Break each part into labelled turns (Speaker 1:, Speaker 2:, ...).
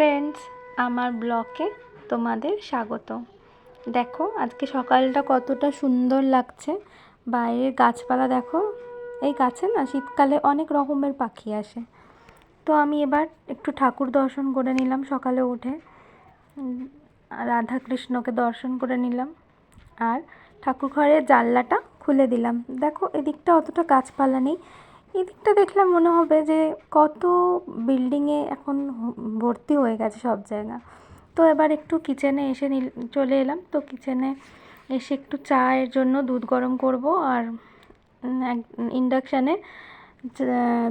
Speaker 1: Friends, আমার ব্লগে তোমাদের স্বাগত। দেখো আজকে সকালটা কতটা সুন্দর লাগছে। বাইরের গাছপালা দেখো। এই গাছে না শীতকালে অনেক রকমের পাখি আসে। তো আমি এবার একটু ঠাকুর দর্শন করে নিলাম সকালে উঠে। রাধা কৃষ্ণকে দর্শন করে নিলাম আর ঠাকুর ঘরের জানলাটা খুলে দিলাম। দেখো এদিকটা অতটা গাছপালা নেই, এদিকটা দেখলে মনে হবে যে কত বিল্ডিংয়ে এখন ভর্তি হয়ে গেছে সব জায়গা। তো এবার একটু কিচেনে এসে চলে এলাম। তো কিচেনে এসে একটু চায়ের জন্য দুধ গরম করব আর ইন্ডাকশানে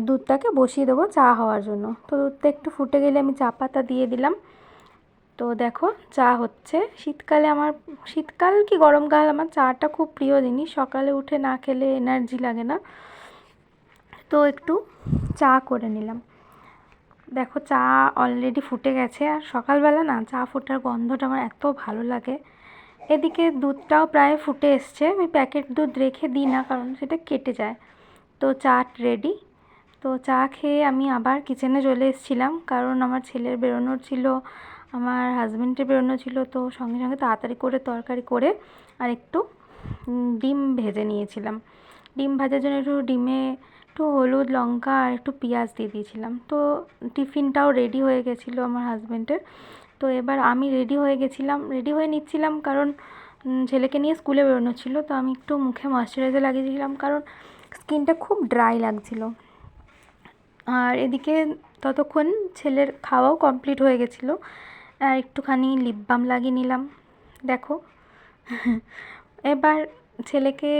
Speaker 1: দুধটাকে বসিয়ে দেবো চা হওয়ার জন্য। তো দুধটা একটু ফুটে গেলে আমি চা পাতা দিয়ে দিলাম। তো দেখো চা হচ্ছে। শীতকাল কি গরমকাল আমার চাটা খুব প্রিয় জিনিস। সকালে উঠে না খেলে এনার্জি লাগে না। তো একটু চা করে নিলাম। দেখো চা অলরেডি ফুটে গেছে। আর সকালবেলা না চা ফোটার গন্ধটা আমার এত ভালো লাগে। এদিকে দুধটাও প্রায় ফুটে এসছে। আমি প্যাকেট দুধ রেখে দিই না, কারণ সেটা কেটে যায়। তো চা রেডি। তো চা খেয়ে আমি আবার কিচেনে চলে এসেছিলাম, কারণ আমার ছেলের বেরোনোর ছিল, আমার হাজব্যান্ডের বেরোনো ছিল। তো সঙ্গে সঙ্গে তাড়াতাড়ি করে তরকারি করে আর একটু ডিম ভেজে নিয়েছিলাম। ডিম ভাজার জন্য ডিমে একটু হলুদ, লঙ্কা আর একটু পেঁয়াজ দিয়ে দিয়েছিলাম। তো টিফিনটাও রেডি হয়ে গেছিলো আমার হাজব্যান্ডের। তো এবার আমি রেডি হয়ে নিচ্ছিলাম, কারণ ছেলেকে নিয়ে স্কুলে বেরোনো ছিল। তো আমি একটু মুখে ময়শ্চারাইজার লাগিয়েছিলাম, কারণ স্কিনটা খুব ড্রাই লাগছিল। আর এদিকে ততক্ষণ ছেলের খাওয়াও কমপ্লিট হয়ে গেছিলো। আর একটুখানি লিপ বাম লাগিয়ে নিলাম। দেখো এবার ছেলেকে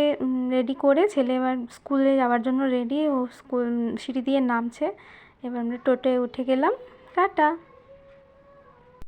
Speaker 1: রেডি করে, ছেলে এবার স্কুলে যাওয়ার জন্য রেডি। ও স্কুল সিঁড়ি দিয়ে নামছে। এবার আমরা টোটোয় উঠে গেলাম। টাটা।